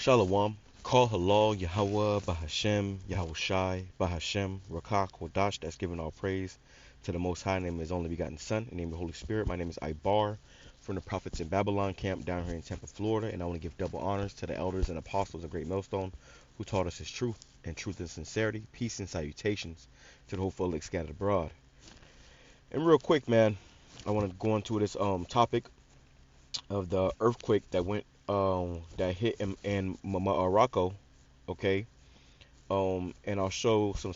Shalom. Call halal, YAHAWAH, BAHASHAM, YAHAWASHI, BAHASHAM, RAWCHAA, QADASH. That's giving all praise to the Most High. Name of His only begotten Son. In the name of the Holy Spirit. My name is Ibar from the Prophets in Babylon camp down here in Tampa, Florida. And I want to give double honors to the elders and apostles of Great Millstone who taught us His truth and truth and sincerity. Peace and salutations to the whole folk scattered abroad. And real quick, man, I want to go into this topic of the earthquake that hit in Morocco, okay? And I'll show some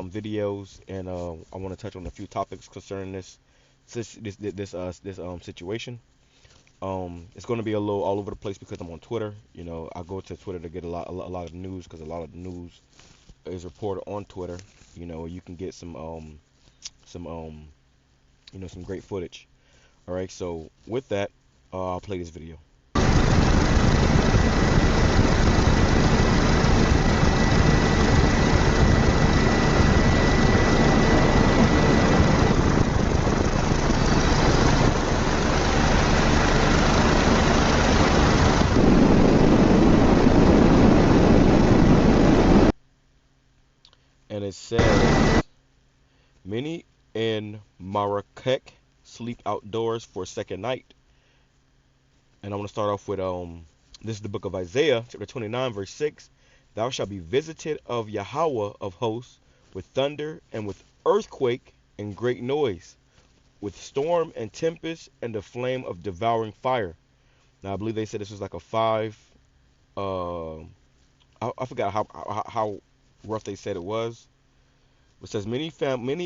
videos, and I want to touch on a few topics concerning this situation. It's going to be a little all over the place because I'm on Twitter. You know, I go to Twitter to get a lot of news because a lot of news is reported on Twitter. You know, you can get some great footage. All right, so with that, I'll play this video. And it says, many in Marrakech sleep outdoors for a second night. And I want to start off with this is the book of Isaiah, chapter 29, verse 6. Thou shalt be visited of YAHAWAH of hosts with thunder and with earthquake and great noise, with storm and tempest and the flame of devouring fire. Now I believe they said this was like a five. I forgot how rough they said it was. It says many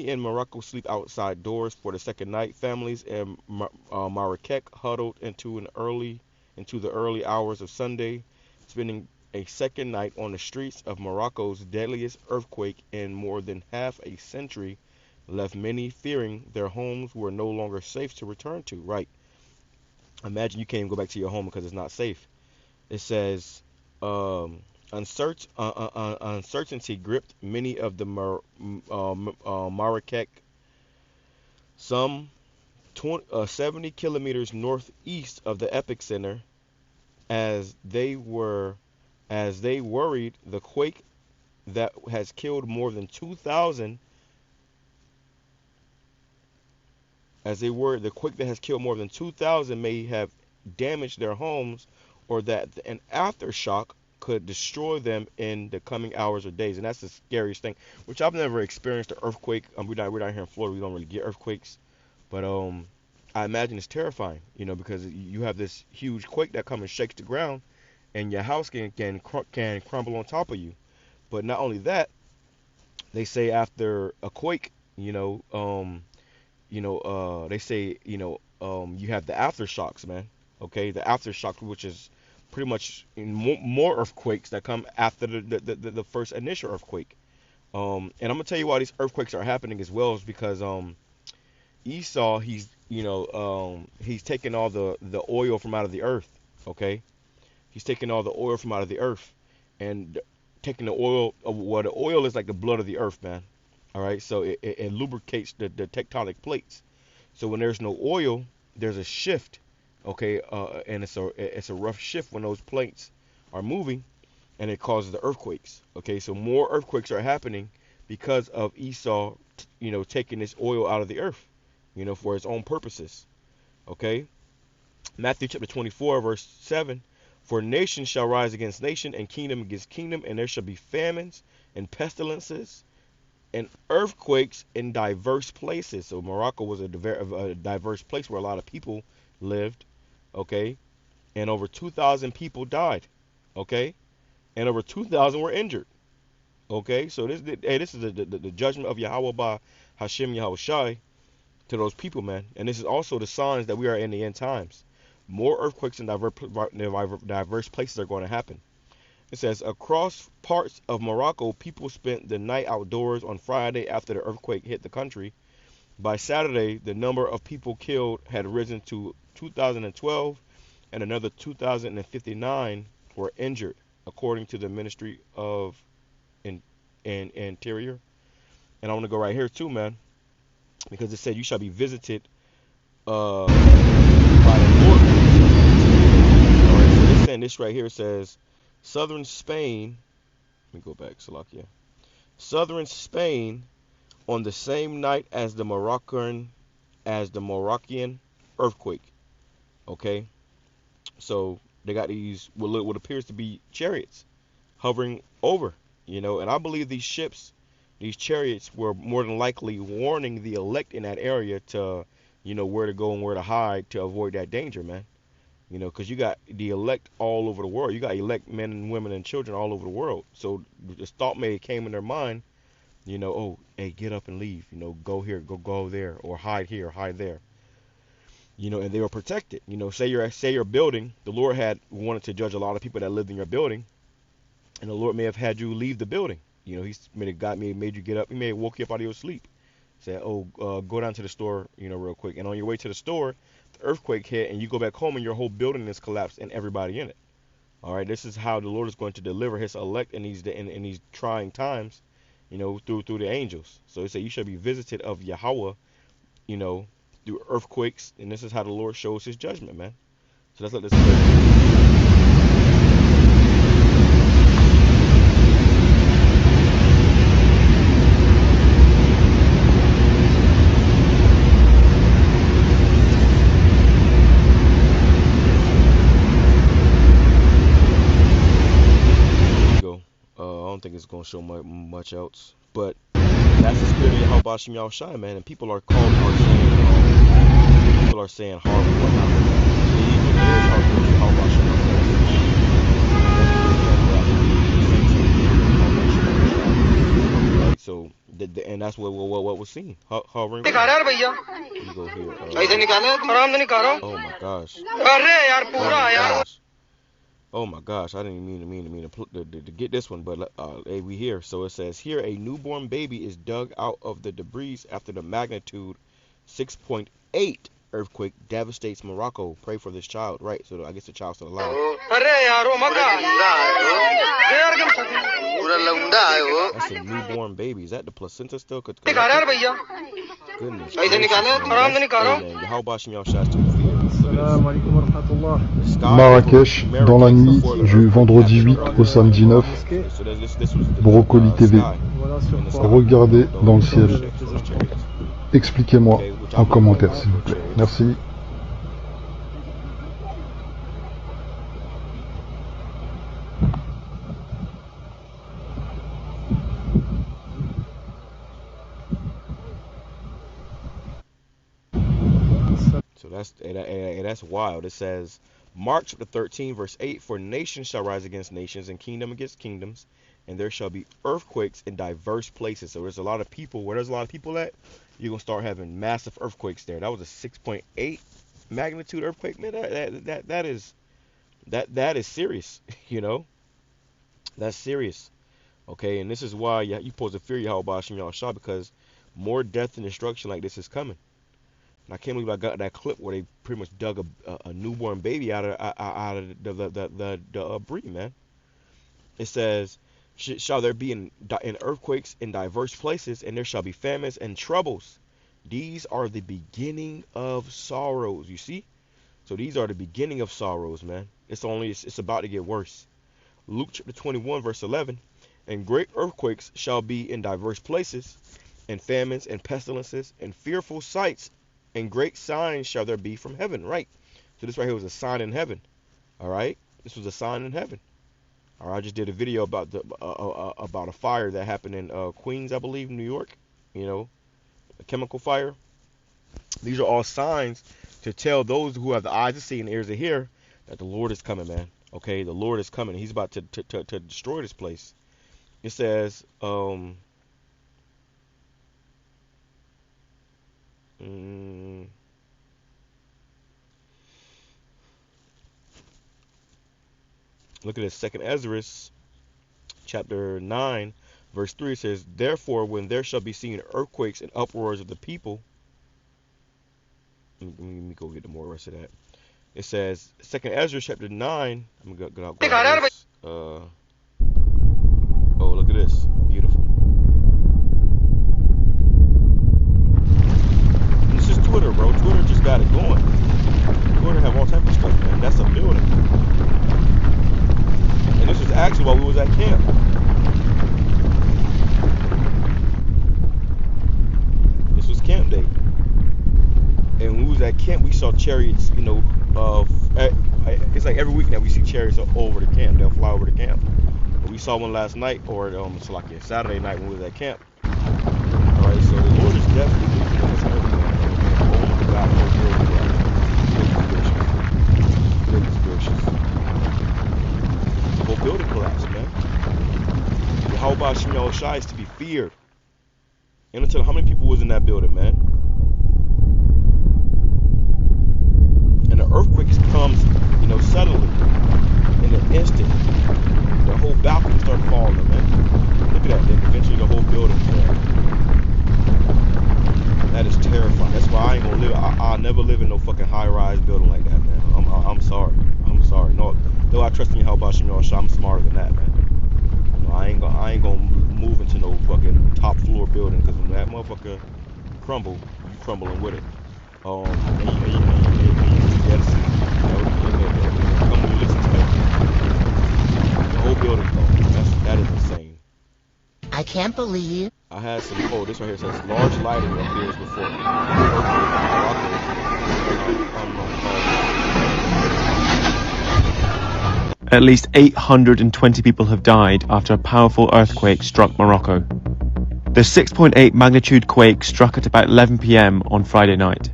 in Morocco sleep outside doors for the second night. Families in Marrakech huddled into the early hours of Sunday, spending a second night on the streets of Morocco's deadliest earthquake in more than half a century left many fearing their homes were no longer safe to return to. Right. Imagine you can't even go back to your home because it's not safe. It says uncertainty gripped many of the Marrakech, some 70 kilometers northeast of the epicenter, as they worried the quake that has killed more than 2,000. As they worried the quake that has killed more than 2,000 may have damaged their homes, or that an aftershock could destroy them in the coming hours or days. And that's the scariest thing, which I've never experienced an earthquake. We're down here in Florida. We don't really get earthquakes, but I imagine it's terrifying, you know, because you have this huge quake that comes and shakes the ground, and your house can crumble on top of you. But not only that, they say after a quake, they say, you have the aftershocks, man. Okay, the aftershocks, which is pretty much more earthquakes that come after the first initial earthquake. And I'm gonna tell you why these earthquakes are happening as well, is because Esau, he's taking all the oil from out of the earth. Okay, he's taking all the oil from out of the earth, and taking the oil. Well, the oil is like the blood of the earth, man. All right, so it lubricates the tectonic plates. So when there's no oil, there's a shift. Okay, and it's a rough shift when those plates are moving, and it causes the earthquakes. Okay, so more earthquakes are happening because of Esau, taking this oil out of the earth, for his own purposes. Okay, Matthew chapter 24, verse 7. For nation shall rise against nation, and kingdom against kingdom, and there shall be famines and pestilences and earthquakes in diverse places. So Morocco was a diverse place where a lot of people lived. Okay, and over 2,000 people died. Okay, and over 2,000 were injured. Okay, so this is the judgment of YAHAWAH by Hashem YAHAWASHI to those people, man. And this is also the signs that we are in the end times. More earthquakes in diverse places are going to happen. It says across parts of Morocco, people spent the night outdoors on Friday after the earthquake hit the country. By Saturday, the number of people killed had risen to 2,012, and another 2,059 were injured, according to the Ministry of Interior. And I want to go right here too, man, because it said you shall be visited by the Lord. All right, so this right here says Southern Spain, let me go back, Salakia. Southern Spain on the same night as the Moroccan earthquake. Okay, so they got these what appears to be chariots hovering over, and I believe these ships, these chariots, were more than likely warning the elect in that area to, where to go and where to hide to avoid that danger, man. Because you got the elect all over the world. You got elect men and women and children all over the world. So this thought may have came in their mind, oh, hey, get up and leave. Go here, go there, or hide here, hide there. And they were protected. Say your building, the Lord had wanted to judge a lot of people that lived in your building, and the Lord may have had you leave the building. He's made you get up. He may have woke you up out of your sleep. Said, oh, go down to the store, real quick. And on your way to the store, the earthquake hit, and you go back home, and your whole building is collapsed, and everybody in it. All right, this is how the Lord is going to deliver His elect in these trying times, through the angels. So He said, you shall be visited of YAHAWAH, through earthquakes, and this is how the Lord shows His judgment, man. So let's let this go. I don't think it's gonna show much else, but that's the spirit of YAHAWASHI, YAHAWASHI, man. And people are saying horrible whatnot. It is YAHAWASHI, right? So, and that's what we're seeing. Hovering. Let me go here. Oh my gosh. Oh my gosh, I didn't mean to get this one, but hey, we here. So it says here, a newborn baby is dug out of the debris after the magnitude 6.8 earthquake devastates Morocco. Pray for this child, right? So I guess the child's still alive. That's a newborn baby. Is that the placenta still? Goodness. Marrakech, dans la nuit du vendredi 8 au samedi 9, Brocoli TV. Regardez dans le ciel. Expliquez-moi en commentaire, s'il vous plaît. Merci. That's wild. It says, Mark chapter 13, verse 8, for nation shall rise against nations and kingdom against kingdoms, and there shall be earthquakes in diverse places. So there's a lot of people. Where there's a lot of people at, you're going to start having massive earthquakes there. That was a 6.8 magnitude earthquake. Man, that is serious, That's serious. Okay, and this is why you're supposed to fear YAHAWASHI, YAHAWASHI, because more death and destruction like this is coming. And I can't believe I got that clip where they pretty much dug a newborn baby out of the debris, man. It says, shall there be in earthquakes in diverse places, and there shall be famines and troubles. These are the beginning of sorrows. You see? So these are the beginning of sorrows, man. It's about to get worse. Luke chapter 21, verse 11. And great earthquakes shall be in diverse places, and famines and pestilences and fearful sights, and great signs shall there be from heaven. Right. So this right here was a sign in heaven. All right. This was a sign in heaven. All right. I just did a video about a fire that happened in Queens, I believe, New York. A chemical fire. These are all signs to tell those who have the eyes to see and ears to hear that the Lord is coming, man. Okay. The Lord is coming. He's about to destroy this place. It says, look at this, 2nd Ezra, chapter 9, verse 3. It says, therefore, when there shall be seen earthquakes and uproars of the people. Let me go get the more rest of that. It says, 2nd Ezra, chapter 9. I'm going to go this. Oh, look at this. Beautiful. This is Twitter, bro. Twitter just got it going. Twitter have all type of stuff, man. That's a building. And this is is while we was at camp. This was camp day. And when we was at camp, we saw chariots, you know, it's like every week that we see chariots over the camp. They'll fly over the camp. But we saw one last night, or it's like a Saturday night when we was at camp. Alright, so the Lord is definitely moving on this earth, man. Oh my God, goodness gracious. The whole building collapsed, man. YAHAWASHI is to be feared. And until how many people was in that building, man? And the earthquake comes, you know, suddenly, in an instant. The whole balcony started falling, man. Look at that. Then eventually the whole building fell. That is terrifying. That's why I ain't gonna live. I'll never live in no fucking high-rise building like that, man. I'm sorry. I'm sorry. No, though I trust in YAHAWASHI, I'm smarter than that, man. You know, I ain't gonna move into no fucking top floor building, because when that motherfucker crumble, you crumbling with it. And you gotta see, you know, come when you listen to that. The whole building gone. That is insane. I can't believe. I had some, this right here says large lighting appears before. At least 820 people have died after a powerful earthquake struck Morocco. The 6.8 magnitude quake struck at about 11 p.m. on Friday night.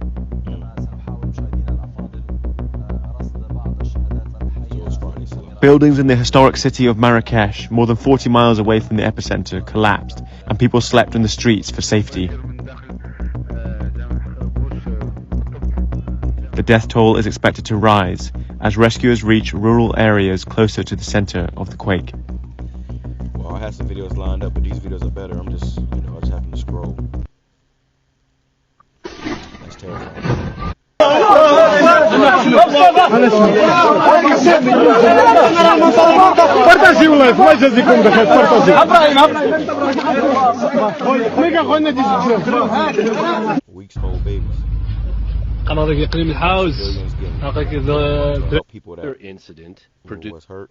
Buildings in the historic city of Marrakesh, more than 40 miles away from the epicenter, collapsed, and people slept in the streets for safety. The death toll is expected to rise as rescuers reach rural areas closer to the center of the quake. Well, I had some videos lined up, but these videos are better. I'm just, you know, I just happen to scroll. That's terrifying. Weeks old babies. People that incident was hurt.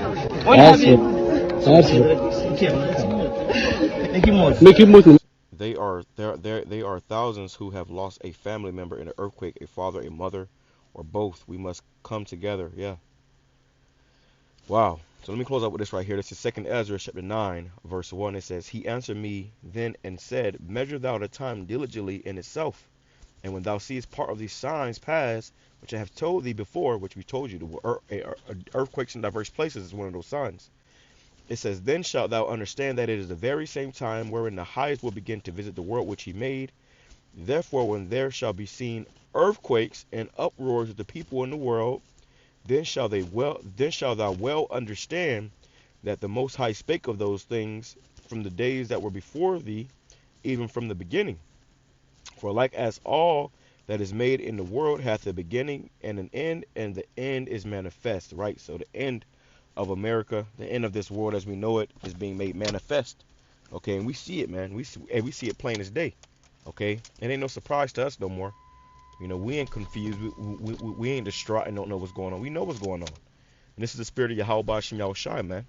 They are thousands who have lost a family member in an earthquake, a father, a mother, or both. We must come together. Yeah. Wow. So let me close out with this right here. This is 2 Ezra chapter 9, verse 1. It says, He answered me then and said, Measure thou the time diligently in itself. And when thou seest part of these signs pass, which I have told thee before, which we told you, the earthquakes in diverse places is one of those signs. It says, Then shalt thou understand that it is the very same time wherein the highest will begin to visit the world which he made. Therefore, when there shall be seen earthquakes and uproars of the people in the world, then shall thou well understand that the Most High spake of those things from the days that were before thee, even from the beginning. For like as all that is made in the world hath a beginning and an end, and the end is manifest, right? So the end of America, the end of this world as we know it, is being made manifest. Okay, and we see it, man. We see it plain as day. Okay, it ain't no surprise to us no more. You know, we ain't confused. We ain't distraught and don't know what's going on. We know what's going on. And this is the spirit of YAHAWASHI, man.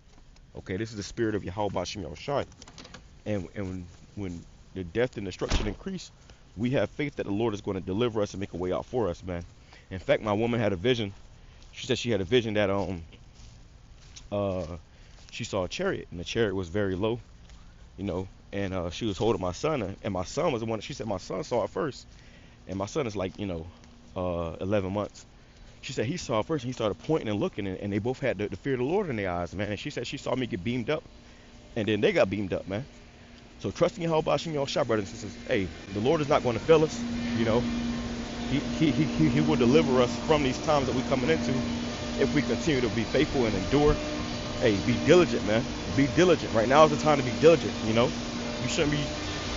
Okay, this is the spirit of YAHAWASHI. And when the death and destruction increase, we have faith that the Lord is going to deliver us and make a way out for us, man. In fact, my woman had a vision. She said she had a vision that she saw a chariot, and the chariot was very low, you know, and she was holding my son, and my son was the one. She said my son saw it first, and my son is like, you know, 11 months. She said he saw it first, and he started pointing and looking, and they both had the fear of the Lord in their eyes, man. And she said she saw me get beamed up, and then they got beamed up, man. So trusting in YAHAWASHI, brothers and sisters, hey, the Lord is not going to fail us, you know. He will deliver us from these times that we're coming into if we continue to be faithful and endure. Hey, be diligent, man. Be diligent. Right now is the time to be diligent, you know. You shouldn't be,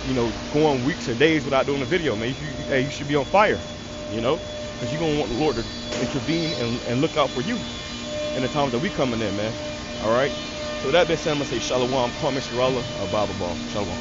you know, going weeks or days without doing a video, man. You should be on fire, you know, because you're going to want the Lord to intervene and look out for you in the times that we coming in, man. All right. So that being said, I'm going to say shalom. Call me Mr. Allah, Baba Ball. Shalom.